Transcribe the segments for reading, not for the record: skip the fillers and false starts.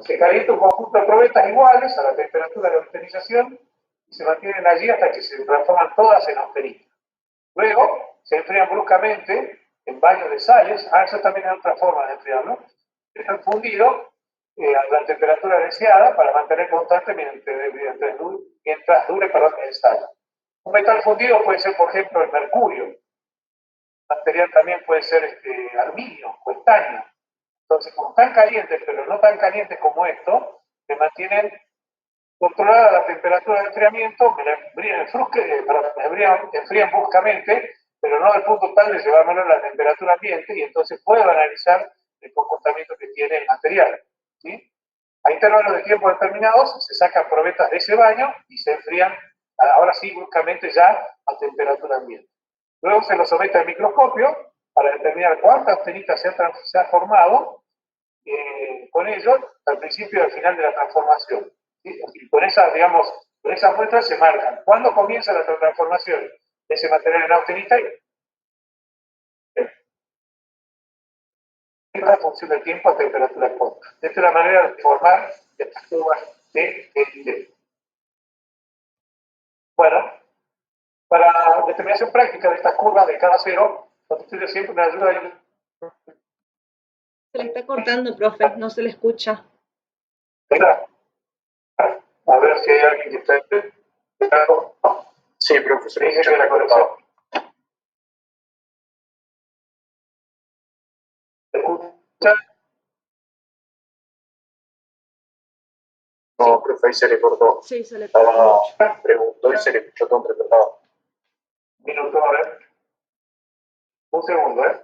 Se calienta un conjunto de probetas iguales a la temperatura de austerización y se mantienen allí hasta que se transforman todas en austerita. Luego se enfrían bruscamente en baños de sales. Eso también es otra forma de enfriarlo. Dejan fundido a la temperatura deseada para mantener constante mientras dure el ensayo. Un metal fundido puede ser, por ejemplo, el mercurio. El material también puede ser aluminio o estaño. Entonces, como están calientes, pero no tan calientes como esto, se mantienen controlada la temperatura de enfriamiento, enfrían bruscamente, pero no al punto tal de llevármelo a la temperatura ambiente, y entonces puedo analizar el comportamiento que tiene el material. ¿Sí? A intervalos de tiempo determinados se sacan probetas de ese baño y se enfrían, ahora sí, bruscamente ya a temperatura ambiente. Luego se lo somete al microscopio para determinar cuánta austerita se ha formado con ello al principio y al final de la transformación. ¿Sí? Y con esas, digamos, con esas muestras se marcan cuándo comienza la transformación de ese material en austenita y en función del tiempo a temperatura corta. Esta es la manera de formar estas curvas de TID. Bueno, para determinación práctica de estas curvas de cada cero, ustedes siempre me ayuda. Se le está cortando, profe, no se le escucha. A ver si hay alguien que está entrando. No. Sí, profesor. Me dice que la conexión. ¿Se escucha? No, profe, ahí se le cortó. Sí, se le cortó mucho. Preguntó y se le escuchó todo entretenido. Minuto, a ver. Un segundo, ¿eh?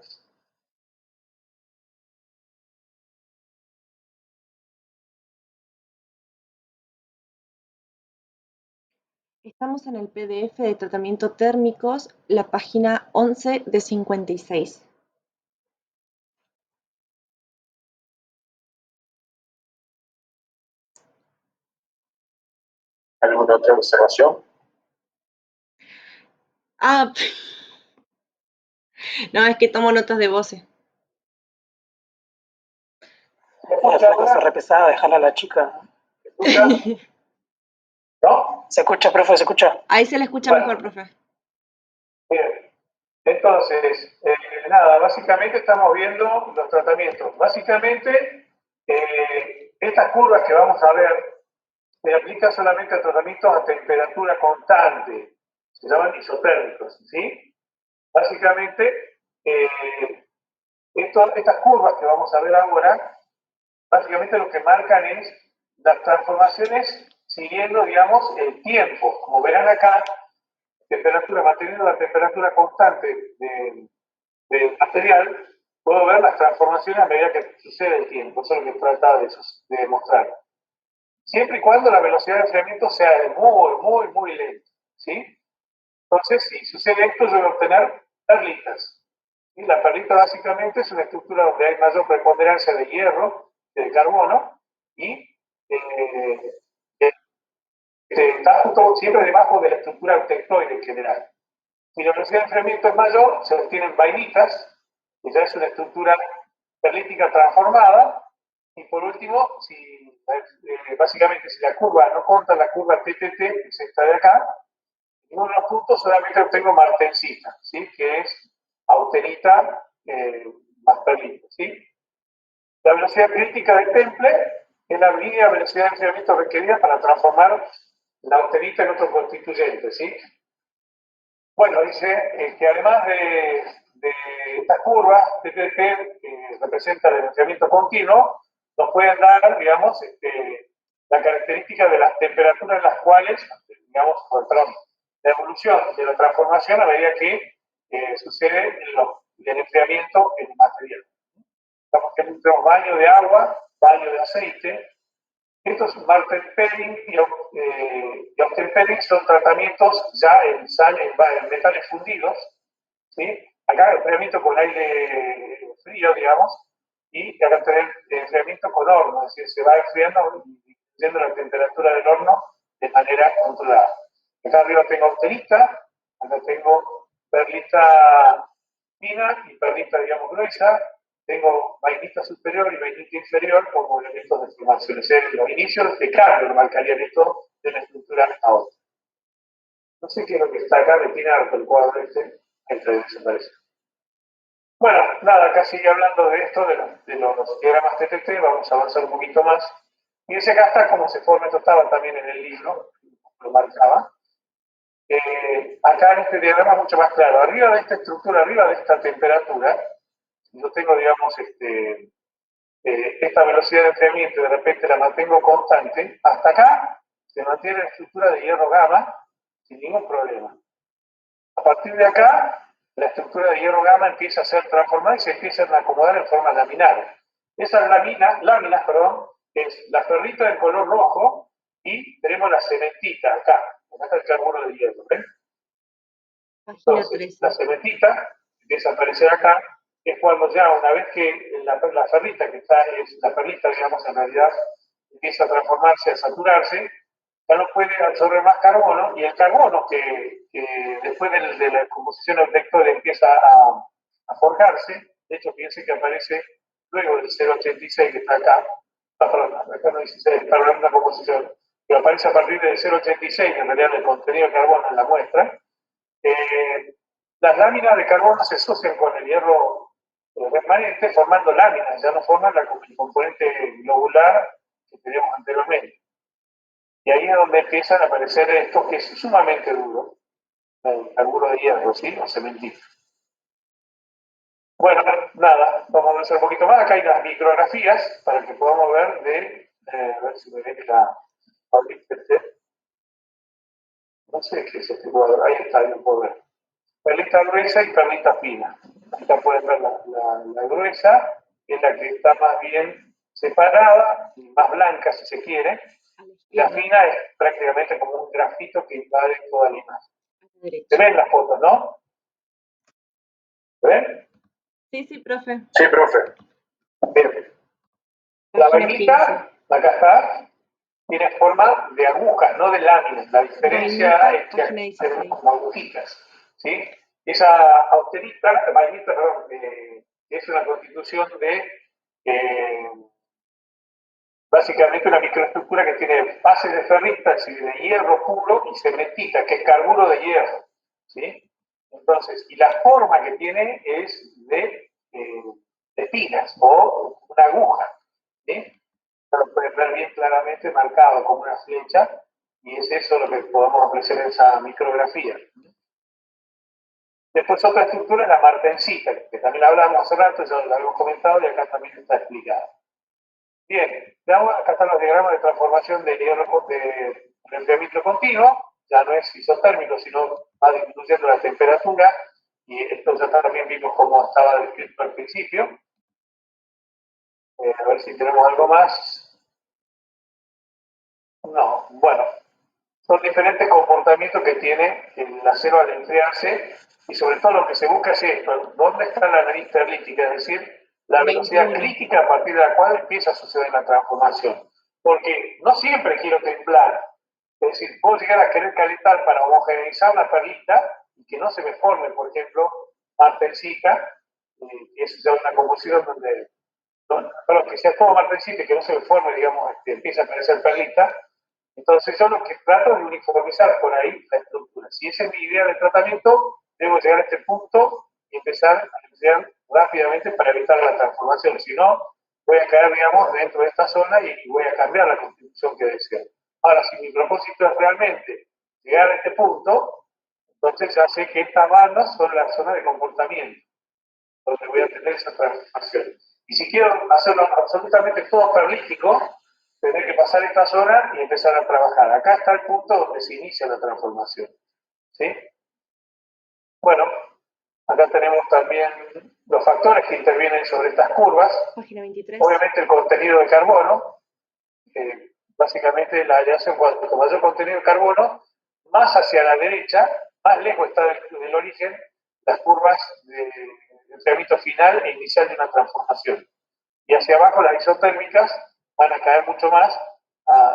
Estamos en el PDF de tratamiento térmicos, la página 11 de 56. ¿Alguna otra observación? Ah, no, es que tomo notas de voces. La cosa re pesada, dejarla a la chica. ¿Se escucha? ¿No? Se escucha, profe, se escucha. Ahí se le escucha Bueno. mejor, profe. Bien. Entonces, nada, básicamente estamos viendo los tratamientos. Básicamente, estas curvas que vamos a ver se aplican solamente a tratamientos a temperatura constante. Se llaman isotérmicos, ¿sí? Básicamente, estas curvas que vamos a ver ahora, básicamente lo que marcan es las transformaciones siguiendo, digamos, el tiempo. Como verán acá, manteniendo la temperatura constante del material, puedo ver las transformaciones a medida que sucede el tiempo. Eso es lo que trataba de demostrar. Siempre y cuando la velocidad de enfriamiento sea muy lenta, ¿sí? Entonces, si sucede esto, yo voy a obtener perlitas. Y la perlita básicamente es una estructura donde hay mayor preponderancia de hierro que de carbono y está justo siempre debajo de la estructura eutectoide en general. Si la velocidad de enfriamiento es mayor, se obtienen vainitas, que ya es una estructura perlítica transformada. Y por último, básicamente si la curva no conta la curva TTT, que es esta de acá, en uno de los puntos solamente obtengo martensita, ¿sí? Que es austenita más perlita, ¿sí? La velocidad crítica del temple es la línea de velocidad de enfriamiento requerida para transformar la austenita en otro constituyente, ¿sí? Bueno, dice que además de estas curvas, TTT, que representa el enfriamiento continuo, nos pueden dar, digamos, la característica de las temperaturas en las cuales, digamos, la evolución de la transformación a medida que sucede el enfriamiento en el material. Estamos tenemos baño de agua, baño de aceite. Estos Martenpedding y Octenpedding son tratamientos ya en metales fundidos, ¿sí? Acá enfriamiento con aire frío, digamos, y acá tener enfriamiento con horno, es decir, se va enfriando y disminuyendo la temperatura del horno de manera controlada. Acá arriba tengo austerita, acá tengo perlita fina y perlita, digamos, gruesa, tengo vainita superior y vainita inferior como elementos de formación. Es decir, los inicios de cambio lo marcarían esto de una estructura a otra. No sé qué es lo que está acá, me tiene harto el cuadro este, desaparece. Bueno, nada, acá sigue hablando de esto, de los diagramas TTT, vamos a avanzar un poquito más. Fíjense acá está cómo se forma, esto estaba también en el libro, lo marcaba. Acá en este diagrama es mucho más claro. Arriba de esta estructura, arriba de esta temperatura, yo tengo, digamos, esta velocidad de enfriamiento y de repente la mantengo constante, hasta acá se mantiene la estructura de hierro gamma sin ningún problema. A partir de acá, la estructura de hierro gamma empieza a ser transformada y se empiezan a acomodar en forma laminar. Esas láminas, es la ferrita de color rojo y tenemos la cementita acá. Acá está el carburo de hierro, ¿ven? Página Entonces, 13. la cementita empieza a aparecer acá, es cuando ya una vez que la ferrita que está, es la ferrita, digamos, en realidad empieza a transformarse, a saturarse, ya no puede absorber más carbono, y el carbono que después de la composición del vector empieza a forjarse, de hecho fíjense que aparece luego del 0,86 que está acá, perdón, acá no dice para la misma composición, pero aparece a partir del 0,86 en realidad el contenido de carbono en la muestra. Las láminas de carbono se asocian con el hierro remanente formando láminas, ya no forman el componente globular que teníamos anteriormente. Y ahí es donde empiezan a aparecer esto que es sumamente duro, el carburo de hierro, ¿sí? O cementito. Bueno, nada, vamos a avanzar un poquito más. Acá hay las micrografías para que podamos ver a ver si me ve la no sé qué es este cuadro, ahí está, yo puedo ver. Perlita gruesa y perlita fina. Acá pueden ver la gruesa, que es la que está más bien separada, y más blanca si se quiere. Y la fina es prácticamente como un grafito que invade toda la imagen. ¿Se ven las fotos, no? ¿Se ven? Sí, sí, profe. Sí, profe. Bien. La Página vainita, acá está, tiene forma de agujas, no de láminas. La diferencia Vainita, es que página 16. tenemos como agujitas, ¿sí? Esa austerita, vainita, perdón, es una constitución de básicamente una microestructura que tiene bases de ferrita, es decir, de hierro puro, y cementita, que es carburo de hierro, ¿sí? Entonces, y la forma que tiene es de espinas o una aguja, ¿sí? Lo pueden ver bien claramente marcado como una flecha, y es eso lo que podemos apreciar en esa micrografía. Después otra estructura es la martensita, que también la hablamos hace rato, ya lo habíamos comentado y acá también está explicado. Bien, acá están los diagramas de transformación de hierro de enfriamiento continuo, ya no es isotérmico, sino va disminuyendo la temperatura, y esto ya también vimos cómo estaba descrito al principio. A ver si tenemos algo más. No, bueno, son diferentes comportamientos que tiene el acero al enfriarse, y sobre todo lo que se busca es esto: ¿dónde está la nariz perlítica? Es decir, la velocidad 21. crítica a partir de la cual empieza a suceder la transformación. Porque no siempre quiero templar, es decir, puedo llegar a querer calentar para homogeneizar la perlita y que no se me forme, por ejemplo, martensita, que es ya una composición donde, perdón, que sea todo martensita y que no se me forme, digamos, empieza a aparecer perlita. Entonces yo lo que trato de uniformizar por ahí la estructura. Si esa es mi idea de tratamiento, debo llegar a este punto y empezar a enfriar rápidamente para evitar la transformación. Si no, voy a caer, digamos, dentro de esta zona y voy a cambiar la constitución que deseo. Ahora, si mi propósito es realmente llegar a este punto, entonces ya sé que estas bandas son la zona de comportamiento, donde voy a tener esa transformación. Y si quiero hacerlo absolutamente todo perlítico, tendré que pasar esta zona y empezar a trabajar. Acá está el punto donde se inicia la transformación, ¿sí? Bueno, acá tenemos también los factores que intervienen sobre estas curvas. Página 23. Obviamente el contenido de carbono, básicamente la aleación, cuanto mayor contenido de carbono, más hacia la derecha, más lejos está del origen, las curvas de enfriamiento final e inicial de una transformación. Y hacia abajo las isotérmicas van a caer mucho más,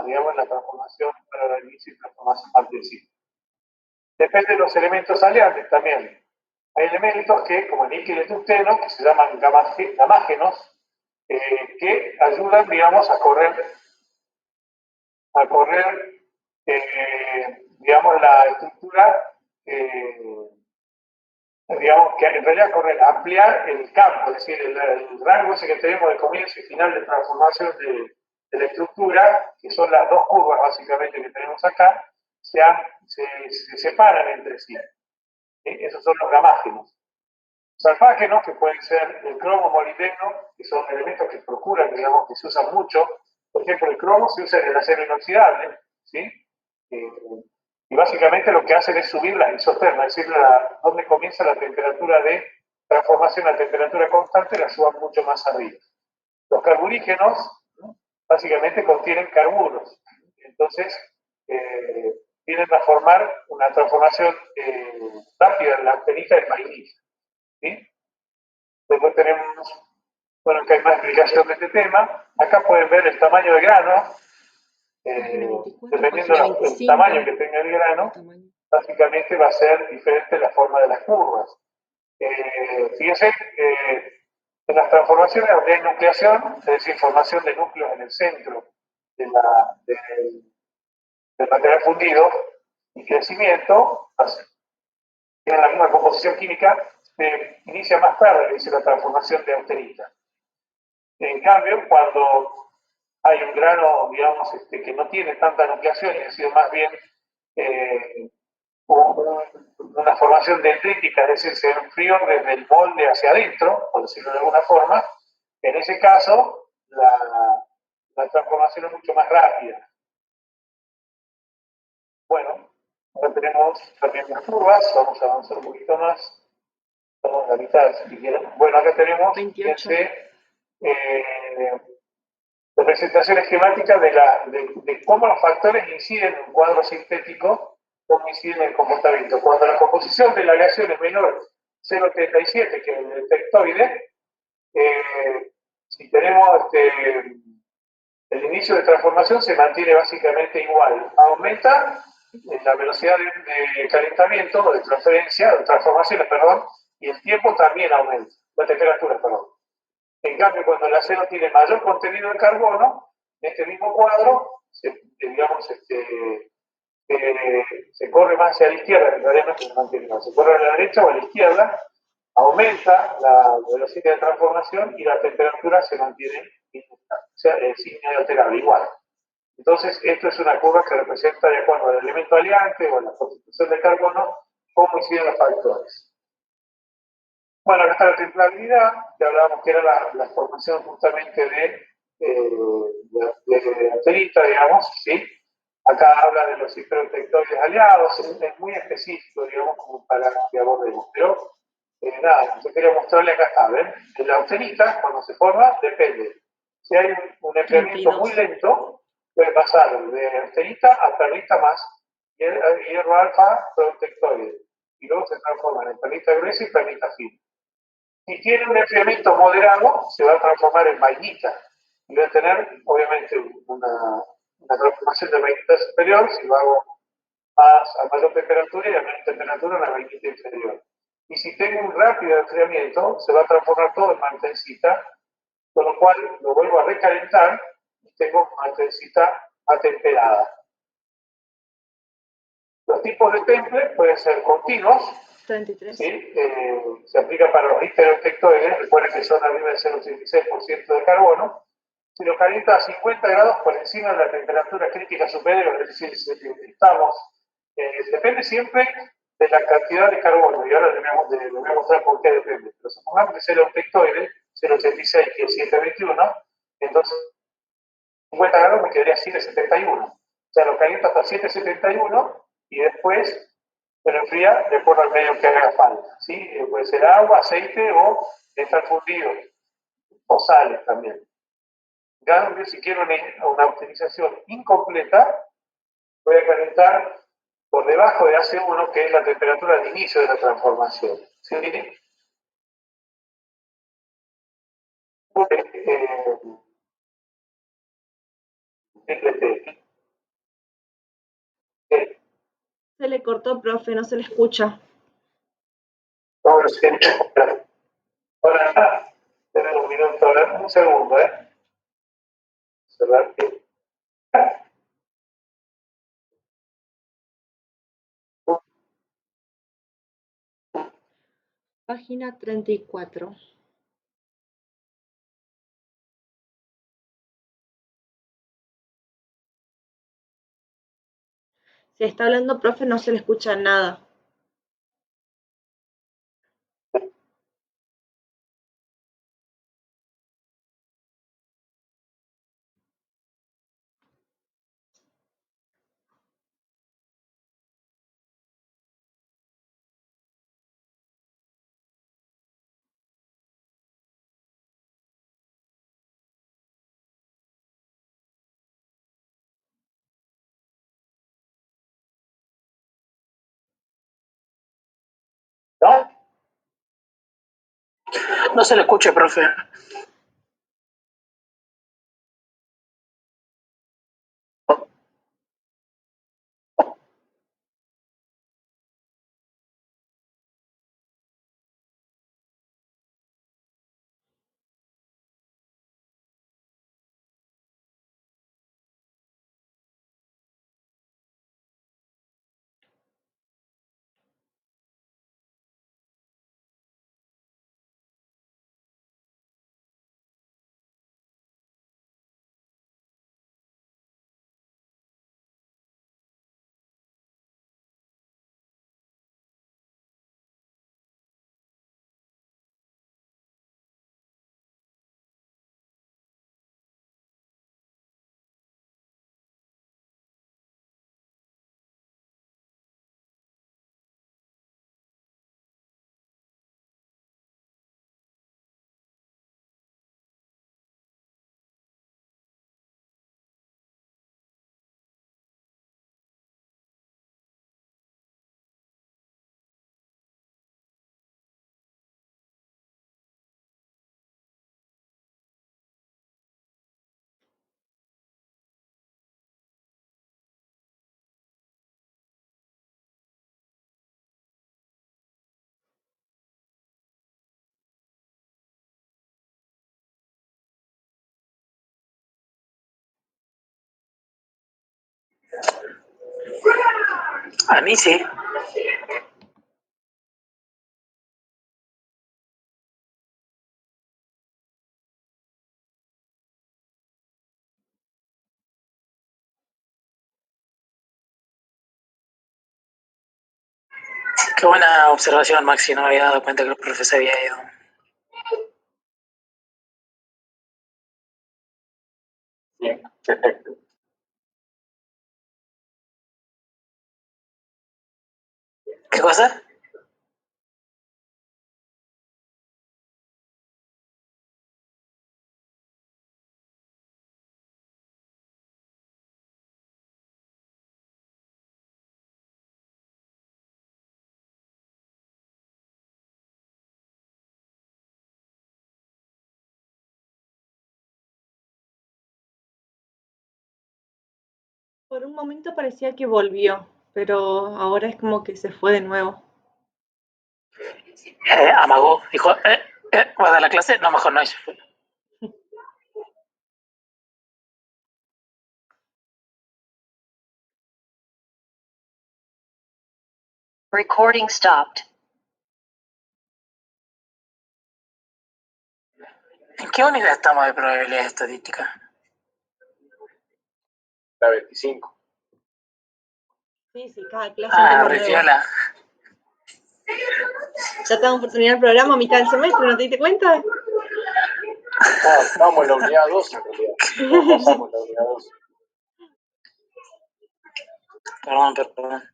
digamos, en la transformación para el inicio y transformación al principio. Depende de los elementos aliantes también. hay elementos que, como el níquel y el tungsteno, que se llaman gamágenos, que ayudan, digamos, a correr, digamos, la estructura, digamos, que en realidad correr, ampliar el campo, es decir, el rango ese que tenemos de comienzo y final de transformación de la estructura, que son las dos curvas básicamente que tenemos acá, se separan entre sí. Esos son los gamágenos. Salfágenos, que pueden ser el cromo, molibdeno, que son elementos que procuran, digamos, que se usan mucho. Por ejemplo, el cromo se usa en el acero inoxidable, ¿sí? Y básicamente lo que hacen es subir la isoterma, es decir, donde comienza la temperatura de transformación a temperatura constante, la suban mucho más arriba. Los carburígenos, ¿no?, básicamente contienen carburos, entonces tienden a formar una transformación rápida de la austenita en vainilla, ¿sí? Después tenemos, bueno, que hay más explicación de este tema. Acá pueden ver el tamaño del grano. Dependiendo del tamaño que tenga el grano, básicamente va a ser diferente la forma de las curvas. Fíjense, en las transformaciones donde hay nucleación, es decir, formación de núcleos en el centro del material fundido y crecimiento, tienen la misma composición química, inicia más tarde, dice la transformación de austenita. En cambio, cuando hay un grano, digamos, que no tiene tanta nucleación y ha sido más bien una formación dendrítica, es decir, se enfrió desde el molde hacia adentro, por decirlo de alguna forma, en ese caso la transformación es mucho más rápida. Bueno, ahora tenemos también las curvas, vamos a avanzar un poquito más, estamos a la mitad si quieren. Bueno, acá tenemos, fíjense, representación esquemática de cómo los factores inciden en un cuadro sintético, cómo inciden en el comportamiento. Cuando la composición de la aleación es menor 0,37, que es el detectoide, si tenemos el inicio de transformación se mantiene básicamente igual. Aumenta la velocidad de calentamiento o de transferencia, de transformaciones, perdón, y el tiempo también aumenta, la temperatura, perdón. En cambio, cuando el acero tiene mayor contenido de carbono, en este mismo cuadro, digamos, se corre más hacia la izquierda, en realidad no se mantiene más, se corre a la derecha o a la izquierda, aumenta la velocidad de transformación y la temperatura se mantiene sin inalterable, igual. Entonces, esto es una curva que representa, de acuerdo al elemento aliante o a la constitución de carbono, cómo inciden los factores. Bueno, acá está la templabilidad, que hablábamos que era la formación justamente de austenita, digamos, ¿sí? Acá habla de los hiperotectoides aliados, es muy específico, digamos, como para que abordemos. Pero, nada, yo quería mostrarle acá está, ¿ven? La austenita, cuando se forma, depende. Si hay un enfriamiento muy lento, puede pasar de austenita a perlita más, hierro alfa protectoide, y luego se transforma en perlita gruesa y perlita fina. Si tiene un enfriamiento moderado, se va a transformar en vainita. Y va a tener, obviamente, una transformación de vainita superior si lo hago a mayor temperatura y a menor temperatura una vainita inferior. Y si tengo un rápido enfriamiento, se va a transformar todo en mantencita, con lo cual lo vuelvo a recalentar y tengo mantencita atemperada. Los tipos de temple pueden ser continuos. 33. ¿Sí? Se aplica para los hiperotectoides, recuerden que son arriba del 0,86% de carbono. Si lo calienta a 50 grados por encima de la temperatura crítica superior, es decir, depende siempre de la cantidad de carbono, y ahora les voy a mostrar por qué depende. Pero supongamos que es el otectoide, 0,86, que es 721, entonces 50 grados me quedaría 771. O sea, lo caliento hasta 771 y después se lo enfría de acuerdo al medio que haga falta, ¿sí? Puede ser agua, aceite o metal fundido, o sales también. En cambio, si quiero una optimización incompleta, voy a calentar por debajo de AC1, que es la temperatura de inicio de la transformación, ¿sí? Se le cortó, profe, no se le escucha. No, presidente. Ahora, tener un minuto, un segundo, Cerrar. Página 34. Si está hablando, profe, no se le escucha nada. ¿No? No se le escucha, profe. A mí sí. Qué buena observación, Maxi. No me había dado cuenta que el profe se había ido. Bien, perfecto. ¿Qué cosa? Por un momento parecía que volvió, pero ahora es como que se fue de nuevo. Amagó. Dijo, ¿va a dar la clase? No, mejor no. Recording stopped. ¿En qué unidad estamos de probabilidad estadística? La 25. Sí, cada clase un tema nuevo. Rifiola. Ya estamos por terminar el programa a mitad del semestre, ¿no te diste cuenta? Estamos en la unidad 2 en realidad. No pasamos la unidad 2. Perdón.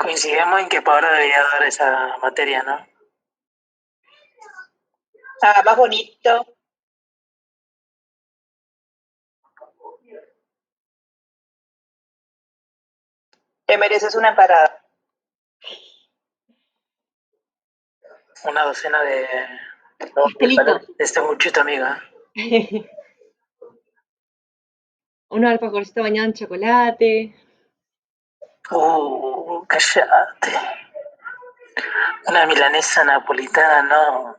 Coincidimos en que Paola debería dar esa materia, ¿no? Más bonito. Te mereces una empanada. Una docena de Pastelito. este muchito, amiga. Unos alfajorcitos bañados en chocolate. Cállate. Una milanesa napolitana, no.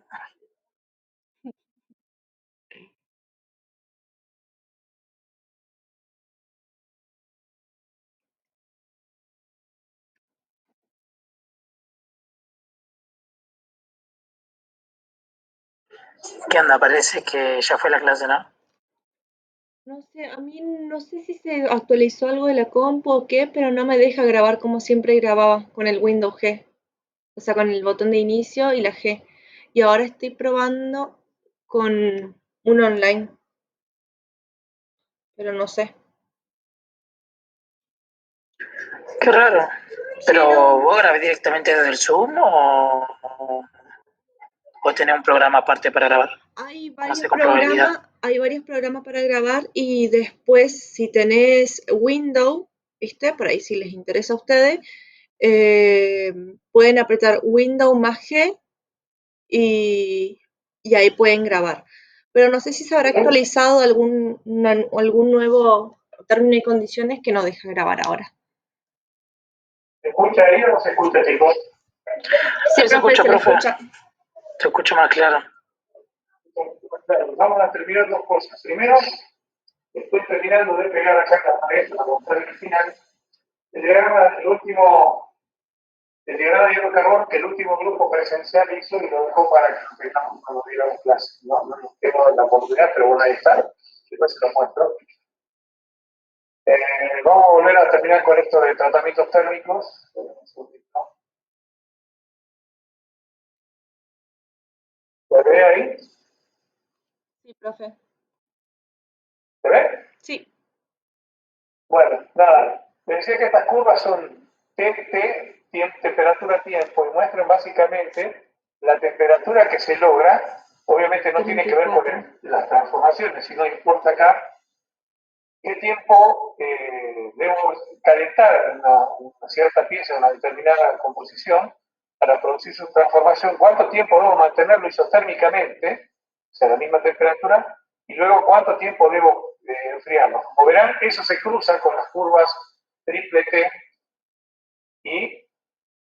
¿Qué onda? Parece que ya fue la clase, ¿no? No sé, a mí no sé si se actualizó algo de la compu o qué, pero no me deja grabar como siempre grababa con el Windows G, o sea, con el botón de inicio y la G. Y ahora estoy probando con un online, pero no sé. Qué raro. Sí, ¿Pero no, vos grabás directamente desde el Zoom o tenés un programa aparte para grabar? No sé, con probabilidad. hay varios programas para grabar y después si tenés Windows, ¿viste? Por ahí si les interesa a ustedes, eh, pueden apretar Windows más G y, y ahí pueden grabar. Pero no sé si se habrá actualizado algún nuevo término y condiciones que no deja grabar ahora. ¿Se escucha ahí o no se escucha, chicos? Sí, Se profe, escucha, se lo profe. escucha. Se escucha más claro. Vamos a terminar dos cosas. Primero, estoy terminando de pegar acá en la pared para mostrar el final. El diagrama de Diego Carbón, que el último grupo presencial hizo y lo dejó para que lo tengamos cuando diéramos clase. No nos tengo la oportunidad, pero bueno, ahí está. Después se lo muestro. Vamos a volver a terminar con esto de tratamientos térmicos. ¿Se ve ahí? Sí, profe. ¿Se ve? Sí. Bueno, nada. Les decía que estas curvas son temperatura, tiempo, y muestran básicamente la temperatura que se logra. Obviamente no tiene que ver con las transformaciones, sino importa acá qué tiempo debo calentar una cierta pieza, una determinada composición, para producir su transformación, cuánto tiempo debo mantenerlo isotérmicamente, o sea, la misma temperatura, y luego cuánto tiempo debo enfriarlo. Como verán, eso se cruza con las curvas triple T y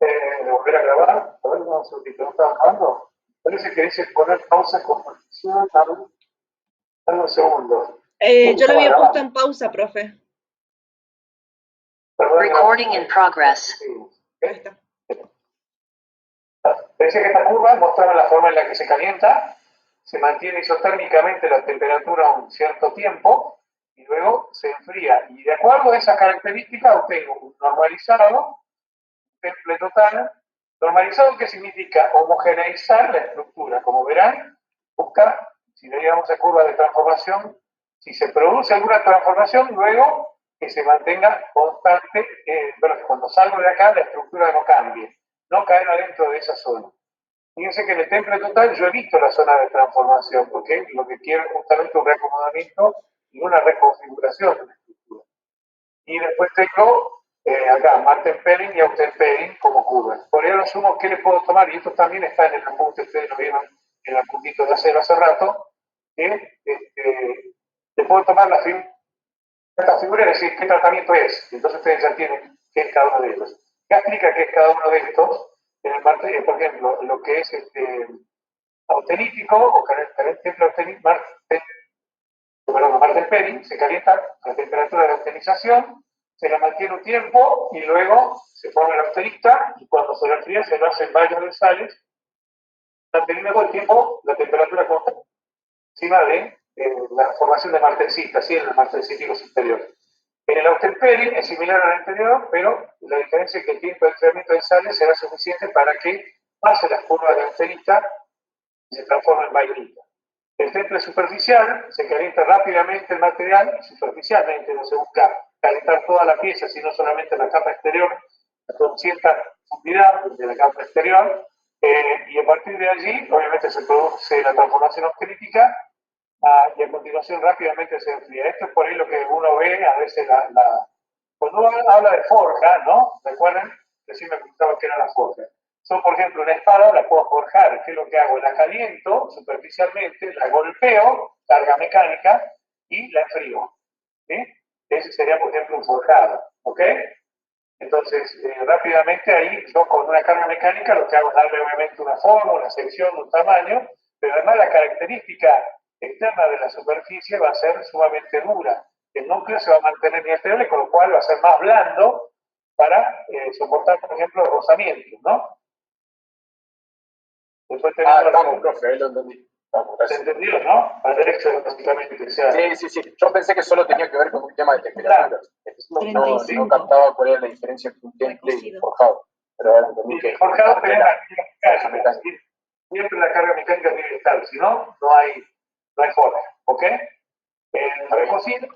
de volver a grabar. A ver, vamos a ver, ¿no está grabando? Parece que dice poner pausa con posición. Dame un segundo. Yo lo había puesto en pausa, profe. Recording in progress. Ahí está. Pensé que esta curva mostraba la forma en la que se calienta, se mantiene isotérmicamente la temperatura un cierto tiempo y luego se enfría. Y de acuerdo a esa característica obtengo un normalizado, temple total. Normalizado, ¿qué significa? Homogeneizar la estructura. Como verán, busca, si veíamos la curva de transformación, si se produce alguna transformación, luego que se mantenga constante, bueno, cuando salgo de acá la estructura no cambie, no caer adentro de esa zona. Fíjense que en el temple total yo evito la zona de transformación, porque lo que quiero es justamente un reacomodamiento y una reconfiguración de la estructura. Y después tengo acá Martin Pelling y Austen Pelling como curvas. Por ello asumo que le puedo tomar, y esto también está en el apunte, ustedes lo vieron en el puntito de acero hace rato, que le puedo tomar esta figura y decir qué tratamiento es. Entonces ustedes ya tienen qué es cada uno de ellos. ¿Qué explica qué es cada uno de estos? En el por ejemplo, lo que es austenítico o Martin Pelling, se calienta a temperatura de austenización, se la mantiene un tiempo y luego se pone la austerista y cuando se la enfría se lo hacen baños de sales, manteniendo todo el tiempo la temperatura constante encima de la formación de martensitas, ¿sí? En el martensítico superior. En el Austen-Pelling es similar al anterior, pero la diferencia es que el tiempo de enfriamiento de sales será suficiente para que pase las curvas de austerita y se transforme en vainilla. El temple superficial se calienta rápidamente el material, superficialmente, no se busca calentar toda la pieza, sino solamente la capa exterior, con cierta profundidad de la capa exterior, y a partir de allí, obviamente, se produce la transformación austerítica y a continuación rápidamente se enfría. Esto es por ahí lo que uno ve a veces cuando uno habla de forja, ¿no? ¿Recuerden? Recién me preguntaba qué era la forja. Yo, por ejemplo, una espada la puedo forjar. ¿Qué es lo que hago? La caliento superficialmente, la golpeo, carga mecánica, y la enfrío. ¿Sí? Ese sería, por ejemplo, un forjado. ¿Ok? Entonces, rápidamente ahí, yo con una carga mecánica lo que hago es darle obviamente una forma, una sección, un tamaño, pero además la característica externa de la superficie va a ser sumamente dura. El núcleo se va a mantener inestable, con lo cual va a ser más blando para soportar, por ejemplo, rozamientos, ¿no? Después tenemos estamos, profe, ahí lo entendí. Estamos, ¿se gracias. entendió, no? Al derecho, básicamente. O sea, Sí. Yo pensé que solo tenía que ver con un tema de temperatura. No 35. captaba cuál era la diferencia entre un temple y Recocido. forjado. Pero ahora entendí que forjado tenés la carga la mecánica. Siempre la carga mecánica tiene que estar, si no, no hay forma. ¿Ok? El recocido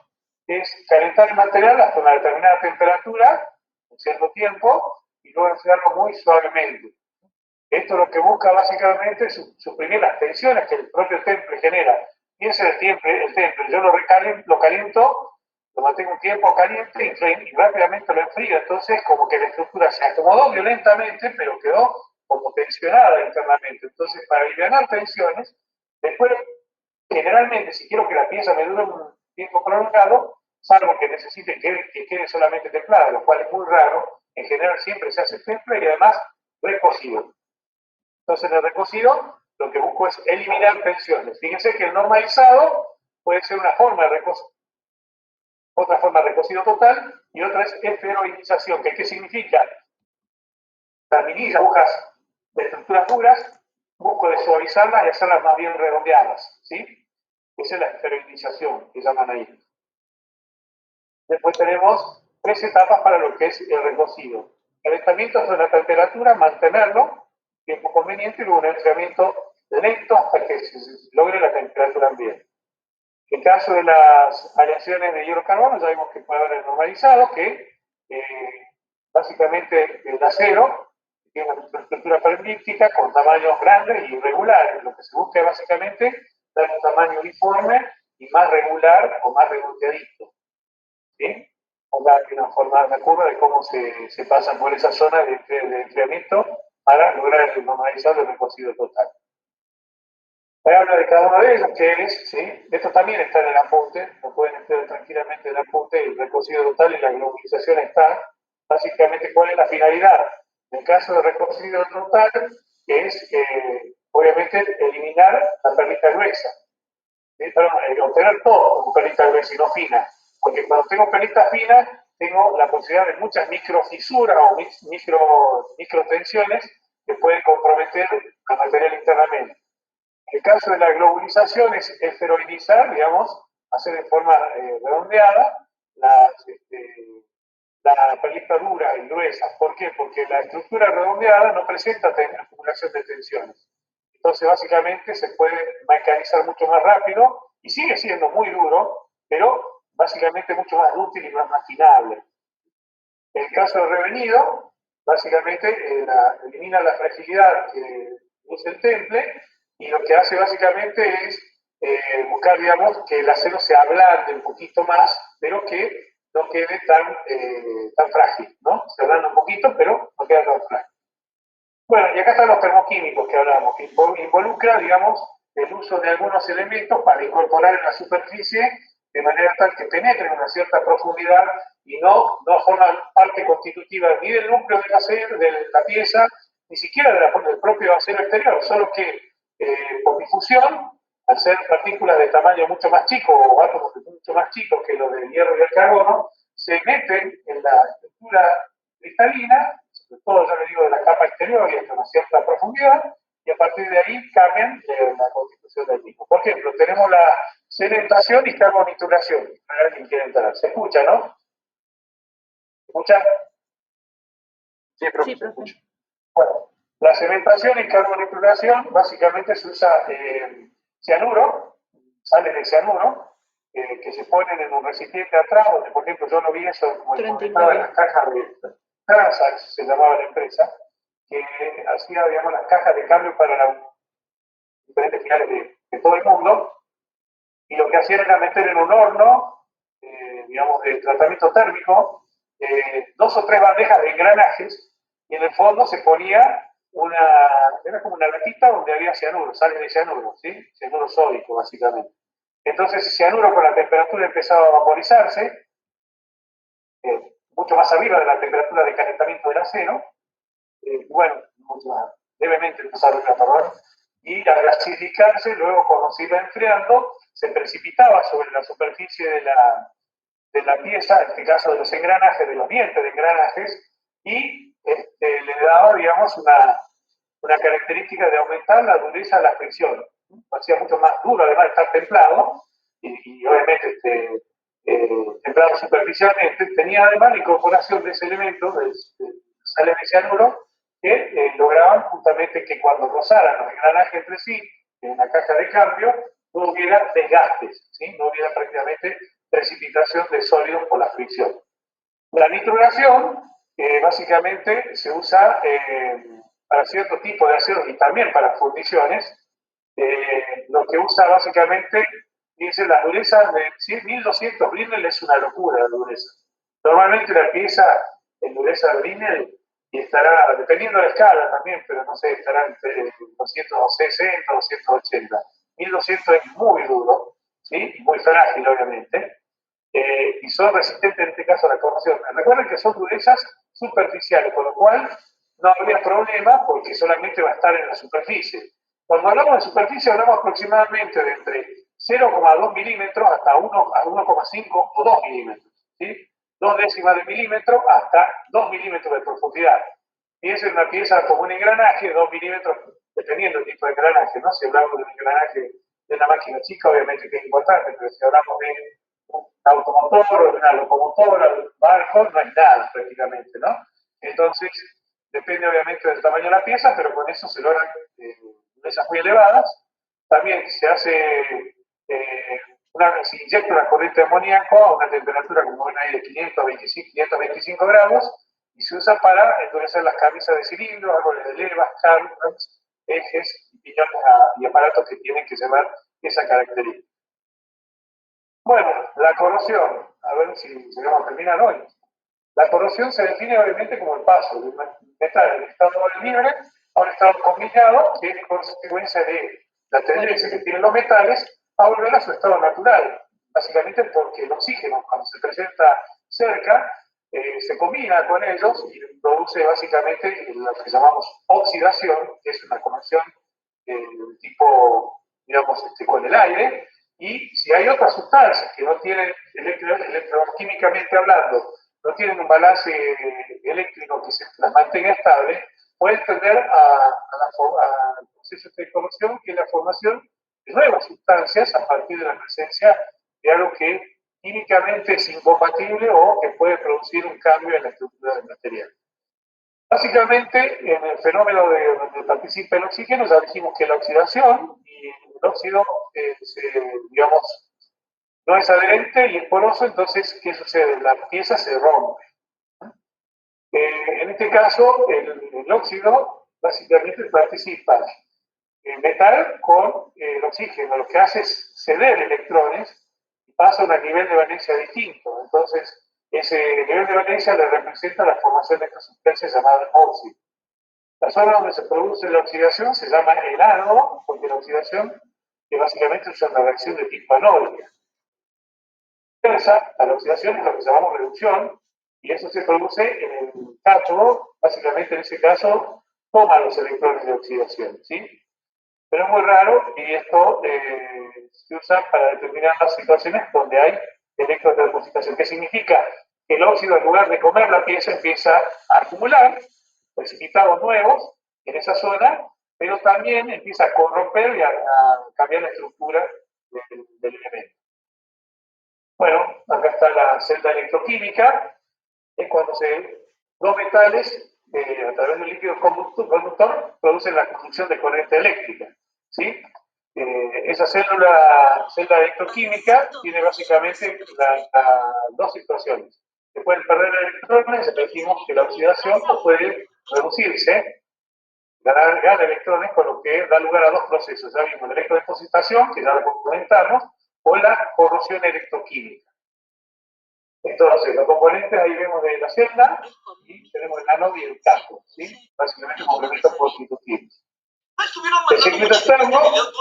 es calentar el material hasta una determinada temperatura, en cierto tiempo, y luego enfriarlo muy suavemente. Esto lo que busca básicamente es suprimir las tensiones que el propio temple genera. Piensa el temple, yo lo caliento, lo mantengo un tiempo caliente y rápidamente lo enfrío. Entonces, como que la estructura se acomodó violentamente, pero quedó como tensionada internamente. Entonces, para aliviar tensiones, después, generalmente, si quiero que la pieza me dure un tiempo prolongado, salvo que necesite que quede solamente templada, lo cual es muy raro, en general siempre se hace temple y además recocido. Entonces, en el recocido, lo que busco es eliminar tensiones. Fíjense que el normalizado puede ser una forma de recocido, otra forma de recocido total, y otra es esferoidización, que ¿qué significa? Terminillas, agujas de estructuras duras, busco de suavizarlas y hacerlas más bien redondeadas, ¿sí? Esa es la esferoidización que llaman ahí. Después tenemos 3 etapas para lo que es el recocido. Calentamiento hasta la temperatura, mantenerlo, tiempo conveniente, y luego un enfriamiento lento hasta que se logre la temperatura ambiente. En el caso de las aleaciones de hierro-carbono, ya vimos que puede haber el normalizado, que básicamente el acero tiene una estructura elíptica con tamaños grandes y irregulares. Lo que se busca es básicamente dar un tamaño uniforme y más regular o más redondeadito. ¿Sí? Ponga aquí una curva de cómo se pasa por esa zona de enfriamiento para lograr el normalizado del recocido total. Voy a hablar de cada uno de ellos, que es, ¿sí? Esto también está en el apunte, lo pueden estudiar tranquilamente en el apunte, el recocido total y la globalización está. Básicamente, ¿cuál es la finalidad? En el caso de recocido total, es, obviamente, eliminar la perlita gruesa. ¿Sí? Obtener todo con perlita gruesa y no fina. Porque cuando tengo perlita fina, tengo la posibilidad de muchas microfisuras o microtensiones que pueden comprometer al material internamente. En el caso de la globalización es esferoidizar, digamos, hacer en forma redondeada la perlita dura y gruesa. ¿Por qué? Porque la estructura redondeada no presenta acumulación de tensiones. Entonces, básicamente, se puede mecanizar mucho más rápido y sigue siendo muy duro, pero básicamente mucho más útil y más maquinable. En el caso del revenido, básicamente elimina la fragilidad que usa el temple y lo que hace básicamente es buscar, digamos, que el acero se ablande un poquito más, pero que no quede tan frágil, ¿no? Se ablanda un poquito, pero no queda tan frágil. Bueno, y acá están los termoquímicos que hablamos, que involucra, digamos, el uso de algunos elementos para incorporar en la superficie de manera tal que penetren en una cierta profundidad y no forman parte constitutiva ni del núcleo del acero, de la pieza, ni siquiera del propio acero exterior, solo que por difusión, al ser partículas de tamaño mucho más chico o átomos mucho más chicos que los del hierro y el carbono, se meten en la estructura cristalina, sobre todo, ya le digo, de la capa exterior y hasta una cierta profundidad, y a partir de ahí cambian la constitución del mismo. Por ejemplo, tenemos la cementación y carbonituración. ¿Alguien quiere entrar? ¿Se escucha, no? ¿Se escucha? Sí, profe, Sí, se escucha. Bueno, la cementación y carbonituración básicamente se usa cianuro, sales de cianuro, que se ponen en un recipiente atrás, donde por ejemplo yo lo vi eso como comentaba en las cajas de Transax, se llamaba la empresa, que hacía, digamos, las cajas de cambio para las diferentes finales de todo el mundo, y lo que hacían era meter en un horno, digamos, de tratamiento térmico, 2 o 3 bandejas de engranajes, y en el fondo se ponía era como una latita donde había cianuro, sales de cianuro, ¿sí? Cianuro sódico, básicamente. Entonces, ese cianuro con la temperatura empezaba a vaporizarse, mucho más arriba de la temperatura de calentamiento del acero, bueno, mucho más, levemente más arriba, perdón, y al gasificarse, luego cuando se iba enfriando, se precipitaba sobre la superficie de la pieza, en este caso de los engranajes, de los dientes de engranajes, y le daba, digamos, una característica de aumentar la dureza de la fricción. Lo hacía mucho más duro, además de estar templado, y obviamente templado superficialmente, tenía además la incorporación de ese elemento, de sales de cianuro, que lograban justamente que cuando rozaran los engranajes entre sí, en la caja de cambio, no hubiera desgastes, ¿sí? No hubiera prácticamente precipitación de sólidos por la fricción. La nitruración básicamente se usa para cierto tipo de aceros y también para fundiciones. Lo que usa básicamente, dice, la dureza de 1200 Brinell es una locura la dureza. Normalmente la pieza en dureza de Brinell y estará, dependiendo de la escala también, pero no sé, estará entre 260 o 280. 1200 es muy duro, ¿sí? Y muy frágil, obviamente. Y son resistentes en este caso a la corrosión. Recuerden que son durezas superficiales, con lo cual no habría problema porque solamente va a estar en la superficie. Cuando hablamos de superficie hablamos aproximadamente de entre 0,2 milímetros hasta 1,5 o 2 milímetros, ¿sí? 2 décimas de milímetro hasta 2 milímetros de profundidad. Fíjense, una pieza como un engranaje, 2 milímetros, dependiendo del tipo de engranaje, ¿no? Si hablamos de un engranaje de una máquina chica, obviamente que es importante, pero si hablamos de un automotor o de una locomotora, de un barco, no hay nada prácticamente, ¿no? Entonces, depende obviamente del tamaño de la pieza, pero con eso se logran durezas muy elevadas. También se hace, se inyecta una corriente de amoníaco a una temperatura, como ven ahí, de 525 grados, y se usa para endurecer las cabezas de cilindros, árboles de levas, cánulas, ejes y piñones y aparatos que tienen que llevar esa característica. Bueno, la corrosión, a ver si llegamos a terminar hoy. La corrosión se define obviamente como el paso de un metal en estado libre a un estado combinado, que es consecuencia de la tendencia que tienen los metales a volver a su estado natural. Básicamente porque el oxígeno, cuando se presenta cerca, se combina con ellos y produce básicamente lo que llamamos oxidación, que es una conversión tipo, digamos, con el aire. Y si hay otras sustancias que no tienen, electroquímicamente hablando, no tienen un balance eléctrico que se las mantenga estable, pueden tender al proceso de corrosión, que es la formación de nuevas sustancias a partir de la presencia de algo que químicamente es incompatible o que puede producir un cambio en la estructura del material. Básicamente, en el fenómeno donde participa el oxígeno, ya dijimos que la oxidación y el óxido, digamos, no es adherente y es poroso, entonces, ¿qué sucede? La pieza se rompe. En este caso, el óxido básicamente participa en metal con el oxígeno. Lo que hace es ceder electrones y pasa a un nivel de valencia distinto. Entonces, ese nivel de valencia le representa la formación de esta sustancia llamada óxido. La zona donde se produce la oxidación se llama el ánodo, porque la oxidación, que básicamente es una reacción de tipo anódica. A la oxidación es lo que llamamos reducción, y eso se produce en el cátodo, básicamente en ese caso toma los electrones de oxidación, ¿sí? Pero es muy raro y esto se usa para determinar las situaciones donde hay electrones de depositación. ¿Qué significa? Que el óxido, en lugar de comer la pieza, empieza a acumular precipitados nuevos en esa zona, pero también empieza a corromper y a cambiar la estructura del elemento. Bueno, acá está la celda electroquímica, es cuando dos metales, a través del líquido conductor, producen la conducción de corriente eléctrica, ¿sí? Esa celda electroquímica tiene básicamente dos situaciones. Se pueden perder electrones, dijimos que la oxidación puede reducirse, ganar electrones, con lo que da lugar a dos procesos. Ya vimos la electrodepositación, que ya lo comentamos, o la corrosión electroquímica. Entonces, los componentes ahí vemos de la celda y tenemos el ánodo y el cátodo, ¿sí? Básicamente complementos constitutivos. El circuito externo,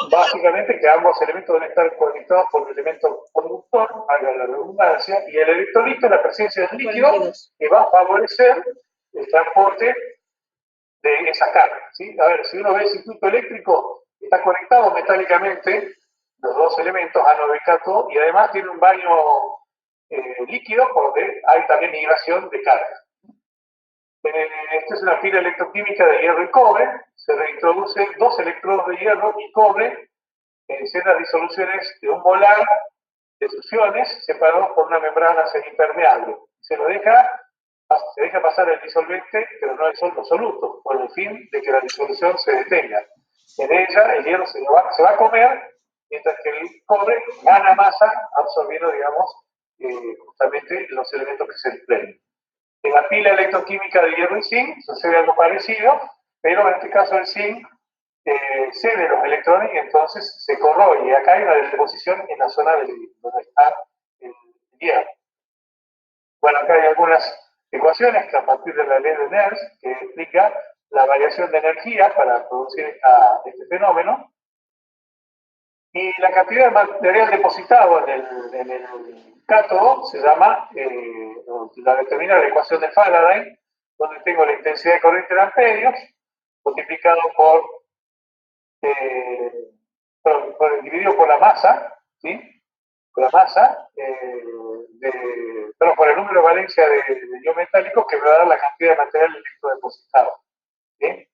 básicamente que ambos elementos deben estar conectados por un elemento conductor, haga la redundancia, y el electrolito, la presencia del líquido, 42. que va a favorecer el transporte de esa carga, ¿sí? A ver, si uno ve el circuito eléctrico, está conectado metálicamente los dos elementos, ánodo y cátodo, y además tiene un baño líquido por donde hay también migración de carga. Esta es una pila electroquímica de hierro y cobre. Se reintroducen 2 electrodos de hierro y cobre en ciertas disoluciones de un molar de fusiones separados por una membrana semipermeable. Se deja pasar el disolvente, pero no el solvente absoluto, con el fin de que la disolución se detenga. En ella el hierro se va a comer, mientras que el cobre gana masa absorbiendo, digamos, justamente los elementos que se desprenden. En la pila electroquímica de hierro y zinc sucede algo parecido, pero en este caso el zinc cede los electrones y entonces se corroe. Y acá hay una deposición en la zona donde está el hierro. Bueno, acá hay algunas ecuaciones que a partir de la ley de Nernst que explica la variación de energía para producir este fenómeno. Y la cantidad de material depositado en el cátodo se llama, la determina la ecuación de Faraday, donde tengo la intensidad de corriente en amperios, multiplicado dividido por la masa, ¿sí? Por la masa, por el número de valencia de ion metálico que me va a dar la cantidad de material electrodepositado, ¿sí?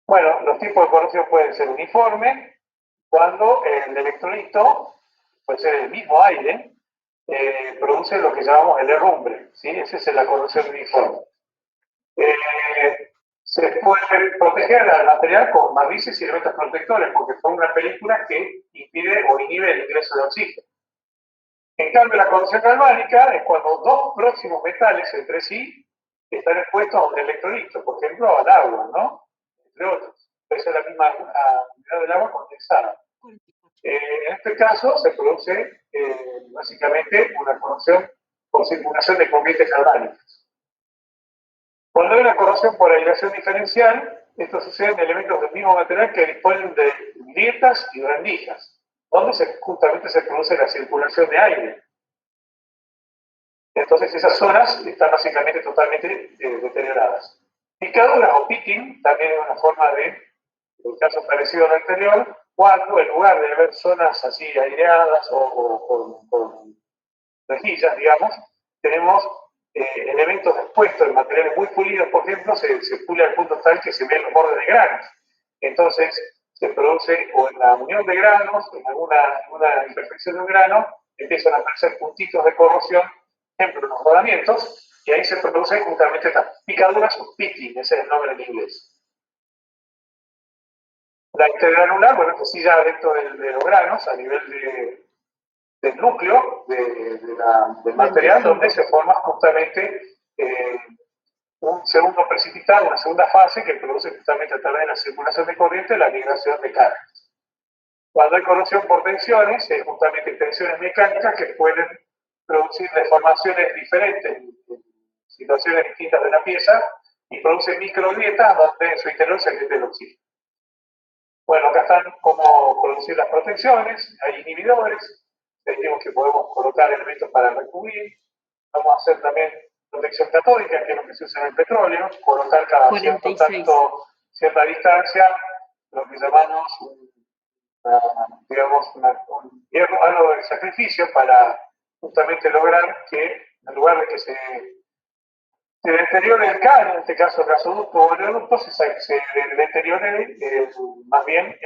Bueno, los tipos de corrosión pueden ser uniformes, cuando el electrolito, puede ser el mismo aire, produce lo que llamamos el herrumbre, ¿sí? Esa es la corrosión uniforme. Se puede proteger al material con barnices y elementos protectores, porque fue una película que impide o inhibe el ingreso de oxígeno. En cambio, la corrosión galvánica es cuando 2 próximos metales entre sí están expuestos a un electrolito, por ejemplo, al agua, ¿no? Entre otros. Esa es la misma unidad del agua condensada. En este caso se produce básicamente una corrosión por circulación de corrientes galvánicas. Cuando hay una corrosión por aireación diferencial, esto sucede en elementos del mismo material que disponen de grietas y rendijas, donde justamente se produce la circulación de aire. Entonces esas zonas están básicamente totalmente deterioradas. Picaduras o picking también es una forma de, en caso parecido al anterior, cuando en lugar de haber zonas así aireadas o con rejillas, digamos, tenemos elementos expuestos en materiales muy pulidos, por ejemplo, se pule al punto tal que se ven los bordes de granos. Entonces se produce o en la unión de granos, en alguna imperfección de un grano, empiezan a aparecer puntitos de corrosión, por ejemplo, en los rodamientos, y ahí se producen justamente estas picaduras o picking, ese es el nombre en inglés. La intergranular, bueno, esto sí ya dentro de los granos, a nivel del núcleo del material, donde se forma justamente un segundo precipitado, una segunda fase que produce justamente a través de la circulación de corriente la migración de cargas. Cuando hay corrosión por tensiones, es justamente tensiones mecánicas que pueden producir deformaciones diferentes en situaciones distintas de la pieza y producen microgrietas donde en su interior se mete el oxígeno. Bueno, acá están cómo producir las protecciones, hay inhibidores, decimos que podemos colocar elementos para recubrir, vamos a hacer también protección catódica, que es lo que se usa en el petróleo, colocar cada cierta distancia, lo que llamamos un hierro ánodo de sacrificio para justamente lograr que en lugar de que se deteriore el CAN, en este caso el gasoducto o oleoducto, se deteriore más bien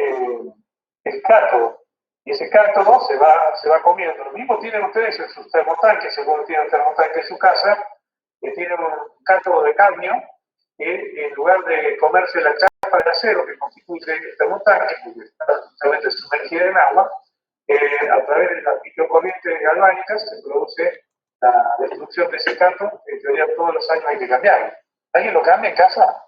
el cátodo. Y ese cátodo se va comiendo. Lo mismo tienen ustedes en sus termotanques, seguro tienen un termotanque en su casa, que tienen un cátodo de cadmio, que en lugar de comerse la chapa de acero que constituye el termotanque, porque está justamente sumergida en agua, a través de las microcorrientes galvánicas se produce la destrucción de ese cátodo, en teoría todos los años hay que cambiarlo. ¿Alguien lo cambia en casa?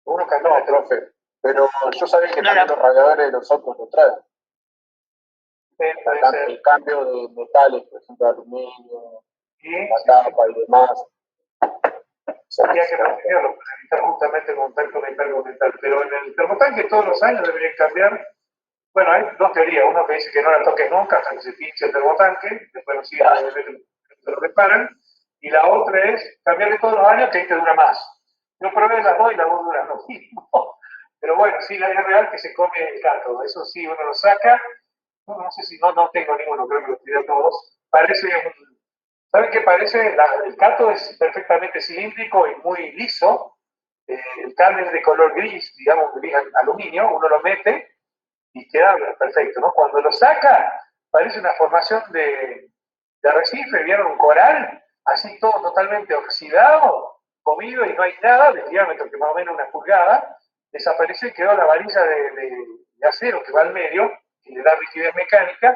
Uno cambia, no, profe. Pero yo sabía que también los radiadores de los autos lo traen. El cambio de metales, por ejemplo, aluminio, la tapa y demás. habría que protegerlo para evitar justamente el contacto mental. Pero en el termotanque todos los años deberían cambiar. Bueno, hay dos teorías. Uno que dice que no la toques nunca hasta que se pinche el termotanque, después lo siguen, lo reparan. Y la otra es cambiarle todos los años, que ahí te dura más. Yo probé las dos y las dos duran lo mismo. Pero bueno, sí, la es real que se come el cátodo. Eso sí, uno lo saca. No sé si no tengo ninguno, creo que los tiré todos. Parece ¿saben qué parece? El cátodo es perfectamente cilíndrico y muy liso. El cable es de color gris, digamos, gris aluminio. Uno lo mete y queda perfecto, ¿no? Cuando lo saca, parece una formación de arrecife, ¿vieron? Un coral, así todo totalmente oxidado, comido y no hay nada, de diámetro que más o menos una pulgada, desapareció y quedó la varilla de acero que va al medio, y le da rigidez mecánica,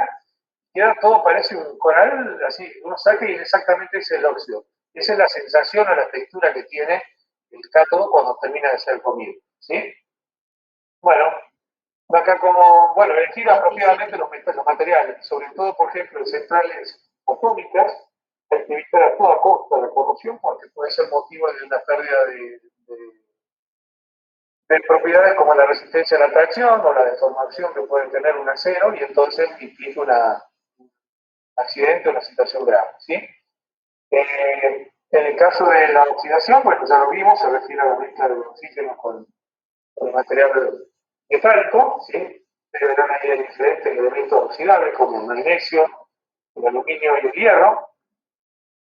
queda todo, parece un coral, así, uno saca y exactamente ese es el óxido. Esa es la sensación o la textura que tiene el cátodo cuando termina de ser comido, ¿sí? Bueno, acá como, bueno, elegir apropiadamente los materiales, sobre todo, por ejemplo, en centrales atómicas, hay que evitar a toda costa la corrosión porque puede ser motivo de una pérdida de propiedades como la resistencia a la tracción o la deformación que puede tener un acero y entonces implica un accidente o una situación grave, ¿sí? En el caso de la oxidación, bueno, ya lo vimos, se refiere a la mezcla de oxígeno con el material metálico, ¿sí? Pero hay diferentes elementos oxidables como el magnesio, el aluminio y el hierro.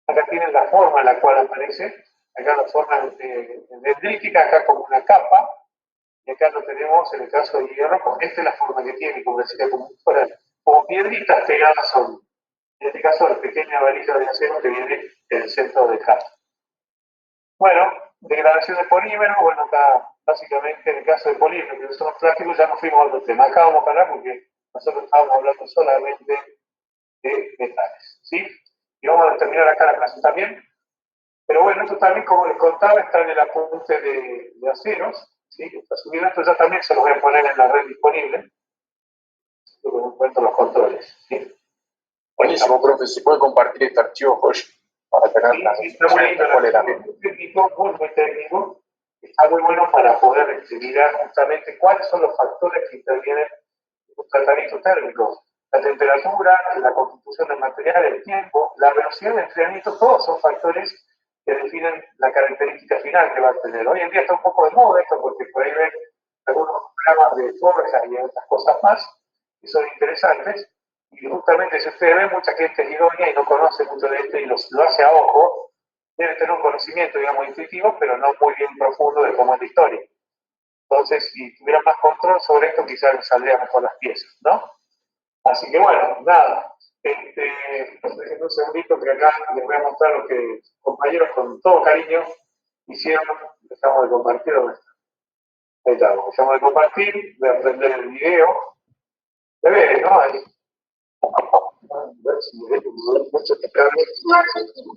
Acá tienen la forma en la cual aparece, acá la forma dendrítica, acá como una capa, y acá lo tenemos en el caso del hierro, con esta es la forma que tiene, como decía, como piedritas pegadas son. En este caso, la pequeña varilla de acero que viene del centro del jato. Bueno, degradación de polímero, bueno, acá básicamente en el caso de polímero, que son los plásticos, ya nos fuimos a otro tema. Acá vamos a hablar porque nosotros estábamos hablando solamente de metales, ¿sí? Y vamos a terminar acá la clase también. Pero bueno, esto también, como les contaba, está en el apunte de aceros, ¿sí? Está subido, esto ya también se lo voy a poner en la red disponible. Luego encuentro los controles, ¿sí? Buenísimo, profe. Si puede compartir este archivo, Josh, para tener Sí, las está muy lindo, muy técnico, muy técnico. Está muy bueno para poder mirar justamente cuáles son los factores que intervienen en un tratamiento térmico. La temperatura, la constitución del material, el tiempo, la velocidad de enfriamiento, todos son factores que definen la característica final que va a tener. Hoy en día está un poco de moda esto porque por ahí ven algunos programas de forja y otras cosas más que son interesantes. Y justamente si ustedes ven, mucha gente es idónea y no conoce mucho de esto y lo hace a ojo, debe tener un conocimiento, digamos, intuitivo, pero no muy bien profundo de cómo es la historia. Entonces, si tuvieran más control sobre esto, quizás les saldrían mejor las piezas, ¿no? Así que bueno, nada. Déjenme un segundito que acá les voy a mostrar lo que compañeros con todo cariño hicieron. Dejamos de compartir. Ahí estamos, dejamos de compartir, voy a prender el video. Deberes, ¿no? Ahí.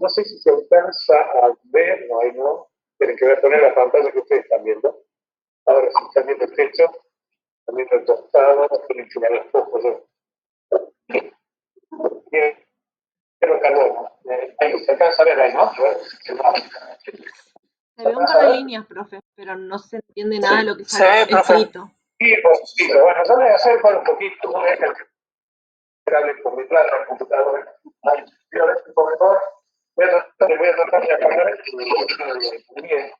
No sé si se alcanza a ver, no, ahí no. Tienen que ver poner la pantalla que ustedes están viendo. Ahora sí están viendo el techo, están viendo el tostado, tienen que ver los focos. Bien, pero calor. Ahí se alcanza a ver ahí, ¿no? Se ve un par de líneas, profe, pero no se entiende nada de lo que está escrito. Sí, sí, pero bueno, yo voy a hacer por un poquito, no es el que por mi plata al computador. Ahí, quiero ver por mejor. Voy a tratar de apagar y bien.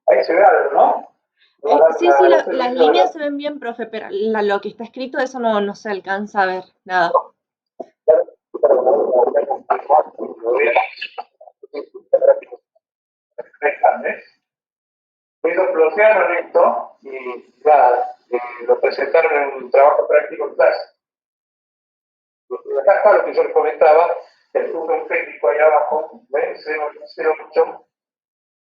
Ahí se ve algo, ¿no? Sí, las líneas se ven bien, profe, pero lo que está escrito, eso no se alcanza a ver, nada. Ellos bloquearon esto y ya lo presentaron en un trabajo práctico en clase. Acá está lo que yo les comentaba, el punto técnico ahí abajo, ¿ven?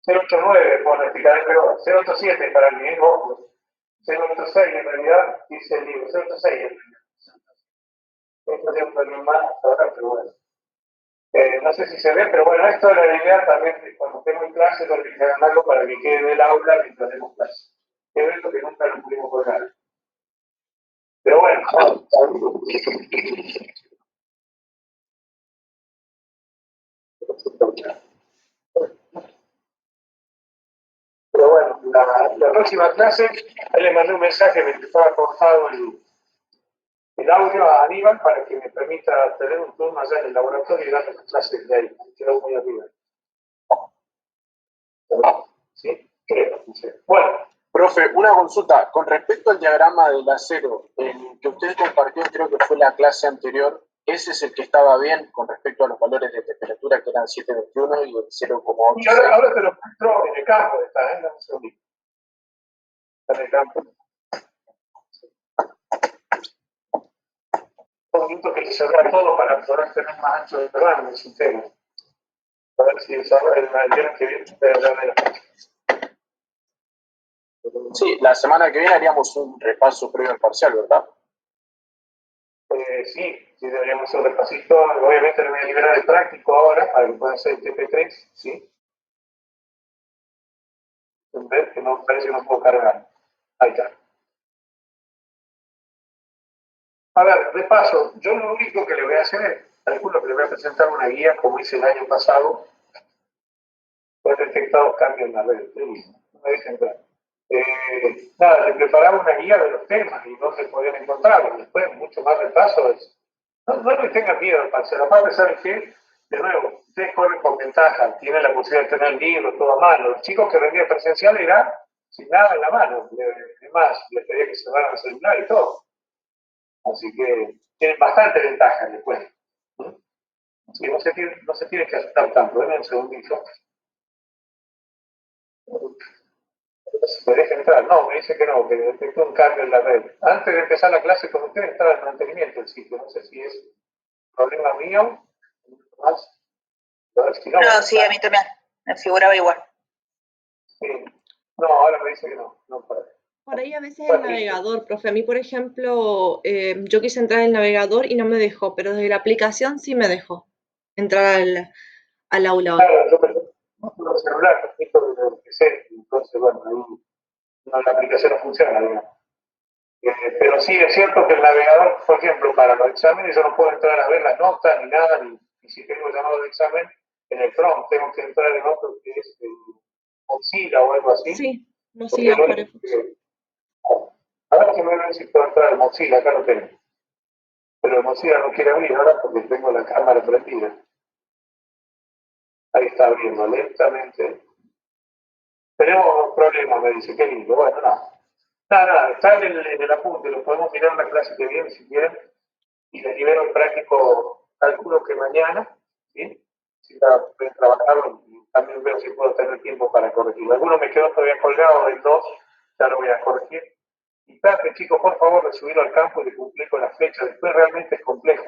089 pone, pero 087 para el mismo, 086 en realidad, dice el libro, 086 en realidad. Esto tiene un problema más ahora, pero bueno. No sé si se ve, pero bueno, esto era la idea también, cuando estemos en clase, lo que hagan algo para que quede en el aula mientras demos clase. evento que nunca lo pudimos colgar. Pero bueno, pero bueno, la próxima clase, ahí le mandé un mensaje de que estaba cortado el audio a Aníbal para que me permita tener un turno allá en el laboratorio y darle las clases de ahí. Quedó muy arriba. ¿Sí? Creo, no sé. Bueno. Profe, una consulta. Con respecto al diagrama del acero, el que usted compartió, creo que fue la clase anterior, ¿ese es el que estaba bien con respecto a los valores de temperatura que eran 721 y el 0,8? Y ahora te lo muestro en el campo, está, ¿eh? Dame un segundito. Está en el campo. Un minuto que se vea todo para poder tener más ancho de programa en el sistema. A ver si el viernes que viene te hablar de la fecha. Sí, la semana que viene haríamos un repaso previo al parcial, ¿verdad? Sí, deberíamos hacer un repasito. Obviamente le voy a liberar el práctico ahora para que pueda hacer el TP3, ¿sí? ¿Ves? Que no parece que no puedo cargar. Ahí está. A ver, de paso, yo lo único que le voy a hacer es, calculo que le voy a presentar una guía, como hice el año pasado, por detectados cambios en la red. No me dejen entrar. Nada, le preparaba una guía de los temas y dónde podían encontrarlos. Después, mucho más repaso es. No le tengan miedo al parcial. Aparte, ¿saben qué? De nuevo, ustedes corren con ventaja, tienen la posibilidad de tener libros, todo a mano. Los chicos que rendían presencial eran sin nada en la mano. Además, les pedía que cerraran el celular y todo. Así que tienen bastante ventaja después. Así que no se tiene que asustar tanto. Denme un segundito. ¿Me deja entrar? No, me dice que no, que detectó un cambio en la red. Antes de empezar la clase con ustedes estaba en mantenimiento el sitio. No sé si es problema mío. Más. No, sí, a mí también me figuraba igual. Sí. No, ahora me dice que no. No para. Por ahí a veces el navegador, profe. A mí, por ejemplo, yo quise entrar en el navegador y no me dejó, pero desde la aplicación sí me dejó entrar al aula hoy. Claro, yo tengo el celular, transmito desde el PC, entonces, bueno, ahí no, la aplicación no funciona, digamos. Pero sí es cierto que el navegador, por ejemplo, para los exámenes yo no puedo entrar a ver las notas ni nada, ni si tengo llamado de examen en el Chrome, tengo que entrar en otro que es Mozilla o algo así. Sí, Mozilla Firefox. A ver si me ven si puedo entrar en Mozilla, acá lo tengo. Pero Mozilla no quiere abrir ahora porque tengo la cámara prendida. Ahí está abriendo lentamente. Tenemos problemas, me dice, qué lindo. Bueno, nada, está en el apunte, lo podemos mirar en la clase que viene si quieren. Y les libero el práctico, calculo que mañana, ¿sí? Si pueden trabajarlo, y también veo si puedo tener tiempo para corregirlo. Alguno me quedó todavía colgado del 2, ya lo voy a corregir. Y traten, chicos, por favor, de subirlo al campo y de cumplir con la fecha. Después realmente es complejo.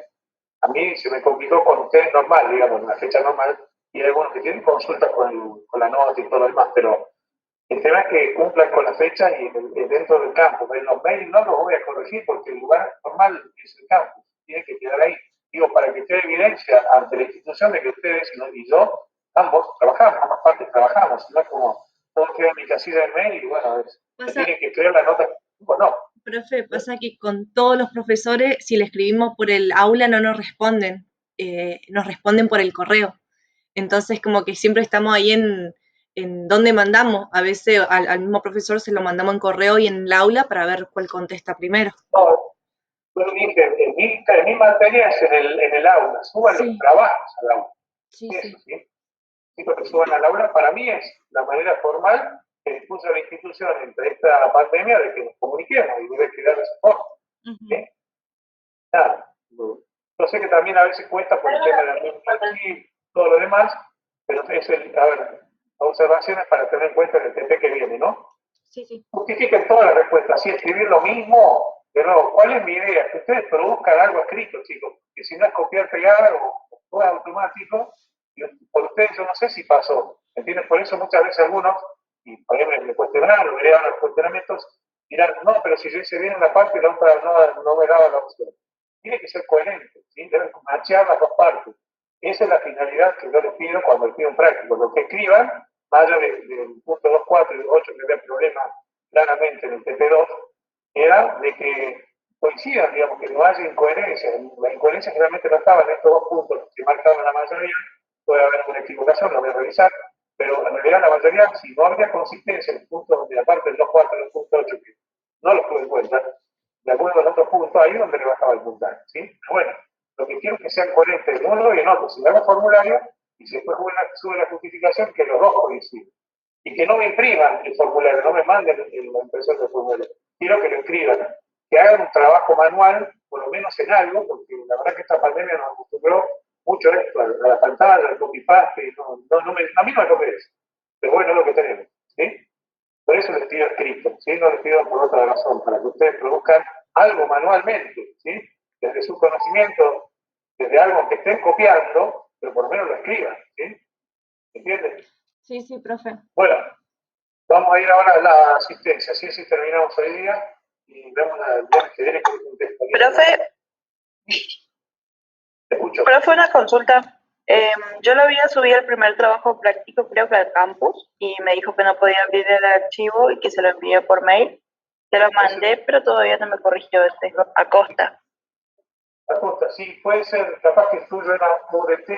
A mí se me complicó con ustedes normal, digamos, una fecha normal, y hay algunos que tienen consultas con la nota y todo lo demás, pero el tema es que cumplan con la fecha y dentro del campo. En los mails no los voy a corregir porque el lugar normal es el campus, tiene que quedar ahí. Digo, para que quede evidencia ante la institución de que ustedes y yo, ambos trabajamos, ambas partes trabajamos, no es como todo queda en mi casilla de mail y bueno, se tiene que crear la nota o no. Profe, pasa que con todos los profesores, si le escribimos por el aula no nos responden por el correo. Entonces, como que siempre estamos ahí en dónde mandamos. A veces al mismo profesor se lo mandamos en correo y en el aula para ver cuál contesta primero. No, yo dije, en mi materia es en el aula, suban los trabajos al aula. Sí, eso, ¿sí? Que suban al aula, para mí es la manera formal que dispuso la institución entre esta pandemia de que nos comuniquemos y debe quedar de esa forma. ¿Sí? Nada. Yo sé que también a veces cuesta por el tema de la y todo lo demás, pero es observaciones para tener en cuenta en el TP que viene, ¿no? Sí, sí. Justifiquen todas las respuestas, así escribir lo mismo. De nuevo, ¿cuál es mi idea? Que ustedes produzcan algo escrito, chicos, que si no es copiar, pegar o todo automático, por ustedes yo no sé si pasó, ¿entiendes? Por eso muchas veces algunos, y por ejemplo me cuestionaron, me dieron los cuestionamientos, dirán, no, pero si yo hice bien una parte y la otra no me daba la opción. Tiene que ser coherente, ¿sí? Deben machear las dos partes. Esa es la finalidad que yo les pido cuando les pido un práctico. Lo que escriban, más allá del punto 2, 4 y 8 que vea problema claramente en el TP2, era de que coincidan, digamos, que no haya incoherencias. La incoherencia generalmente no estaba en estos dos puntos que marcaban la mayoría, puede haber una equivocación, lo voy a revisar, pero en realidad la mayoría, si no habría consistencia en el punto donde aparte del 2.4 y el punto 8, que no los tuve en cuenta, de acuerdo a los otros puntos, ahí es donde le bajaba el puntaje, ¿sí? Pero bueno, lo que quiero es que sean coherentes en uno y en otro. Si le hago formulario y si después sube la justificación, que los dos coinciden. Y que no me impriman el formulario, no me manden la impresión del formulario. Quiero que lo escriban, que hagan un trabajo manual, por lo menos en algo, porque la verdad que esta pandemia nos acostumbró mucho a esto, a la pantalla, al copy-paste, a mí no me convence. Pero bueno, es lo que tenemos, ¿sí? Por eso les pido escrito, ¿sí? No les pido por otra razón, para que ustedes produzcan algo manualmente, ¿sí? Desde su conocimiento, desde algo que estén copiando, pero por lo menos lo escriban, ¿sí? ¿Entienden? Sí, sí, profe. Bueno, vamos a ir ahora a la asistencia, ¿sí? Así terminamos hoy día y vemos el viernes que viene con un texto. Profe, Te escucho. profe, una consulta. Yo lo había subido el primer trabajo práctico, creo que al campus, y me dijo que no podía abrir el archivo y que se lo envié por mail. Se lo mandé, pero todavía no me corrigió Acosta. Acosta, sí, puede ser, capaz que el tuyo era UDT